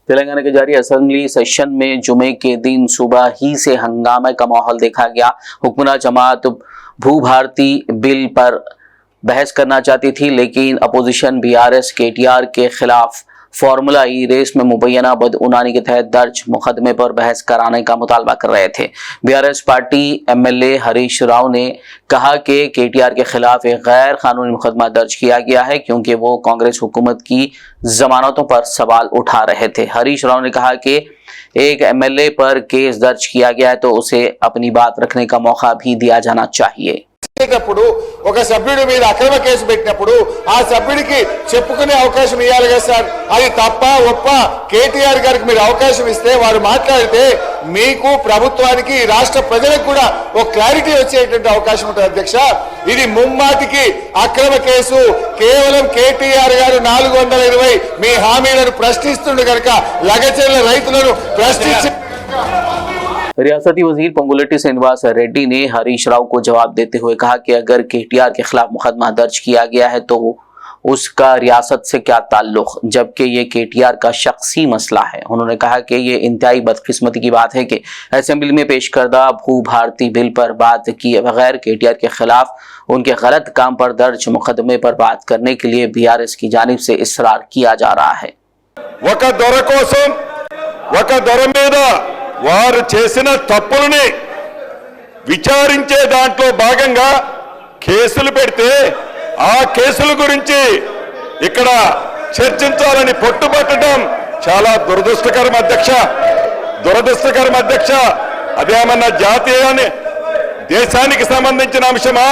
तेलंगाना के जारी assembly session में जुमे के दिन सुबह ही से हंगामे का माहौल देखा गया। हुक्मरान जमात भू भारती बिल पर बहस करना चाहती थी, लेकिन अपोजिशन बीआरएस केटीआर के खिलाफ फार्मूला ई रेस में मुबैना बदउनानी के तहत दर्ज मुकदमे पर बहस कराने का मुतालबा कर रहे थे। BRS party MLA Harish Rao ने कहा कि केटीआर के खिलाफ एक गैर कानूनी मुकदमा दर्ज किया गया है क्योंकि वो कांग्रेस हुकूमत की जमानतों पर सवाल उठा रहे थे। हरीश राव ने कहा कि एक एमएलए पर केस दर्ज किया गया है तो उसे अपनी बात रखने का मौका भी दिया जाना चाहिए। ఒక సభ్యుడి మీద అక్రమ కేసు పెట్టినప్పుడు ఆ సభ్యుడికి చెప్పుకునే అవకాశం ఇవ్వాలి కదా సార్। అది తప్ప ఒప్ప కేటీఆర్ గారికి మీరు అవకాశం ఇస్తే వారు మాట్లాడితే మీకు ప్రభుత్వానికి రాష్ట్ర ప్రజలకు కూడా ఒక క్లారిటీ వచ్చేటువంటి అవకాశం ఉంటుంది అధ్యక్ష। ఇది ముమ్మాటికి అక్రమ కేసు। కేవలం కేటీఆర్ గారు 420 మీ హామీలను ప్రశ్నిస్తుండే కనుక లగచెర్ల రైతులను ప్రశ్నించి रियासती वजीर पोंगुलेटी श्रीनिवास रेड्डी ने हरीश राव को जवाब देते हुए कहा कि अगर केटीआर के खिलाफ मुकदमा दर्ज किया गया है तो उसका रियासत से क्या ताल्लुक, जबकि ये केटीआर का शख्सी मसला है। उन्होंने कहा कि ये इंतहाई बदकिस्मती की बात है कि असेंबली में पेश करदा भू भारती बिल पर बात किए बगैर केटीआर के खिलाफ उनके गलत काम पर दर्ज मुकदमे पर बात करने के लिए बीआरएस की जानिब से इसरार किया जा रहा है। వారు చేసిన తప్పుల్ని విచారించే దాంట్లో భాగంగా కేసులు పెడితే ఆ కేసుల గురించి ఇక్కడ చర్చించాలని పట్టుబట్టడం చాలా దురదృష్టకరం అధ్యక్ష। అదేమన్నా జాతీయాన్ని దేశానికి సంబంధించిన అంశమా,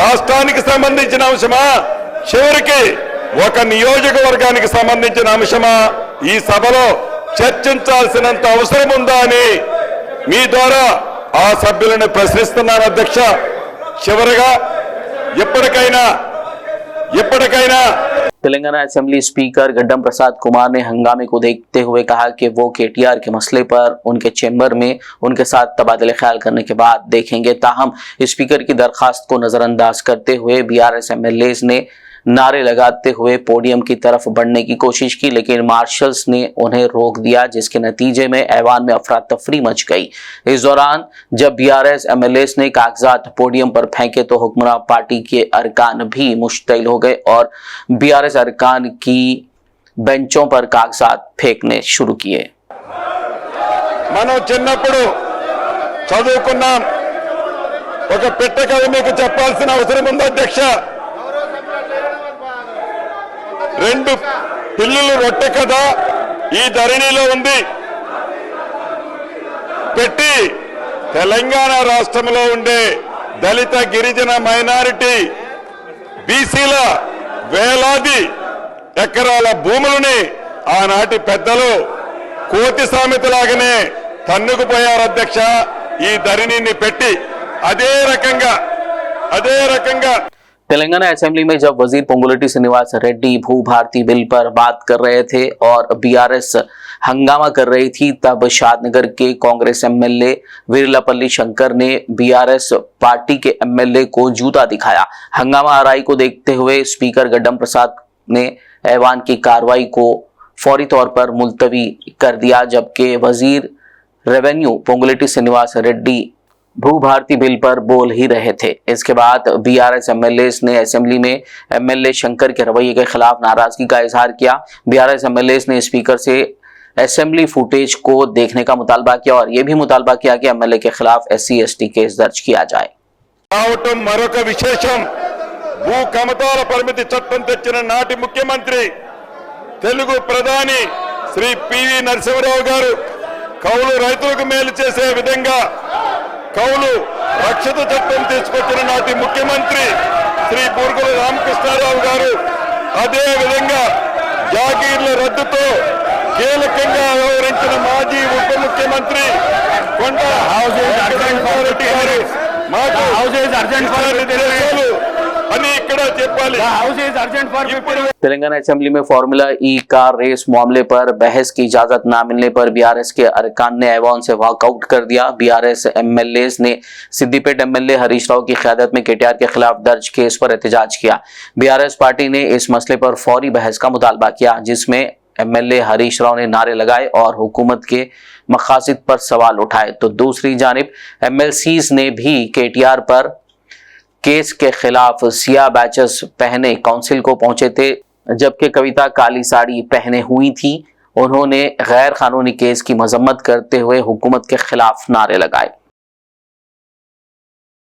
రాష్ట్రానికి సంబంధించిన అంశమా, చివరికి ఒక నియోజకవర్గానికి సంబంధించిన అంశమా ఈ సభలో చర్చించాల్సినంత అవసరం ఉందా అని మీ ద్వారా ఆ సభ్యులను ప్రశ్నిస్తున్నాను అధ్యక్ష। చివరగా ఎప్పటికైనా तेलंगाना असेंबली स्पीकर गड्डम प्रसाद कुमार ने हंगामे को देखते हुए कहा कि वो केटीआर के मसले पर उनके चैम्बर में उनके साथ तबादले ख्याल करने के बाद देखेंगे। ताहम स्पीकर की दरखास्त को नजरअंदाज करते हुए बीआरएस एमएलए ने नारे लगाते हुए पोडियम की तरफ बढ़ने की कोशिश की, लेकिन मार्शल्स ने उन्हें रोक दिया, जिसके नतीजे में ऐवान में अफरा तफरी मच गई। इस दौरान जब बीआरएस एमएलए ने कागजात पोडियम पर फेंके तो हुक्मरान पार्टी के अरकान भी मुश्तइल हो गए और बीआरएस अरकान की बेंचों पर कागजात फेंकने शुरू किए। మనం చిన్నప్పుడు చదువుకున్నాం, ఒక పెట్ట కథ మీకు చెప్పాల్సిన అవసరం ఉంది అధ్యక్ష। రెండు పిల్లులు రొట్టె కథ ఈ ధరణిలో ఉంది। పెట్టి తెలంగాణ రాష్ట్రంలో ఉండే దళిత గిరిజన మైనారిటీ బీసీల వేలాది ఎకరాల భూములని ఆనాటి పెద్దలు కోతి సామెతలాగానే తన్నుకుపోయారు అధ్యక్ష ఈ ధరణిని పెట్టి। అదే రకంగా तेलंगाना असेंबली में जब वजीर पोंगुलेटी श्रीनिवास रेड्डी भू भारती बिल पर बात कर रहे थे और बीआरएस हंगामा कर रही थी, तब शादनगर के कांग्रेस एमएलए वीरलापल्ली शंकर ने बीआरएस पार्टी के एमएलए को जूता दिखाया। हंगामा आराई को देखते हुए स्पीकर गड्डम प्रसाद ने ऐवान की कार्रवाई को फौरी तौर पर मुलतवी कर दिया, जबकि वजीर रेवेन्यू पोंगुलेटी श्रीनिवास रेड्डी भू भारती बिल पर बोल ही रहे थे। इसके बाद बीआरएस एमएलए ने असेंबली में एमएलए शंकर के रवैये के खिलाफ नाराजगी का इजहार किया। बीआरएस एमएलए ने स्पीकर से असेंबली फुटेज को देखने का मुतालबा किया और यह भी मुतालबा किया कि एमएलए के खिलाफ SC/ST केस दर्ज किया जाए। మరొక విశేషం, భూ కమతాల పరిమితి చట్టం తెచ్చిన నాటి ముఖ్యమంత్రి తెలుగు ప్రధాని శ్రీ పివి నరసింహరావు గారు కౌలు రైతులకు మేలు చేసే విధంగా కౌలు రక్షిత చట్టం తీసుకొచ్చిన నాటి ముఖ్యమంత్రి శ్రీ బూర్గుల రామకృష్ణారావు గారు అదే విధంగా జాగీర్ల రద్దుతో కీలకంగా వ్యవహరించిన మాజీ ఉప ముఖ్యమంత్రి కొండ రెడ్డి గారు అని ఇక్కడ చెప్పాలి। तेलंगाना असेंबली में फार्मूला ई कार रेस मामले पर बहस की इजाजत न मिलने पर बीआरएस के अरकान ने ऐवान से वॉकआउट कर दिया। बीआरएस एमएलए ने सिद्दीपेट एमएलए हरीश राव की क़यादत में केटीआर के खिलाफ दर्ज केस पर एहतजाज किया। बीआरएस पार्टी ने इस मसले पर फौरी बहस का मुतालबा किया, जिसमें एमएलए हरीश राव ने नारे लगाए और हुकूमत के मकासद पर सवाल उठाए, तो दूसरी जानिब एमएलसीज ने भी केटीआर पर केस के खिलाफ सियाह बैचेस पहने काउंसिल को पहुंचे थे, जबकि कविता काली साड़ी पहने हुई थी। उन्होंने गैर कानूनी केस की मजम्मत करते हुए हुकूमत के खिलाफ नारे लगाए।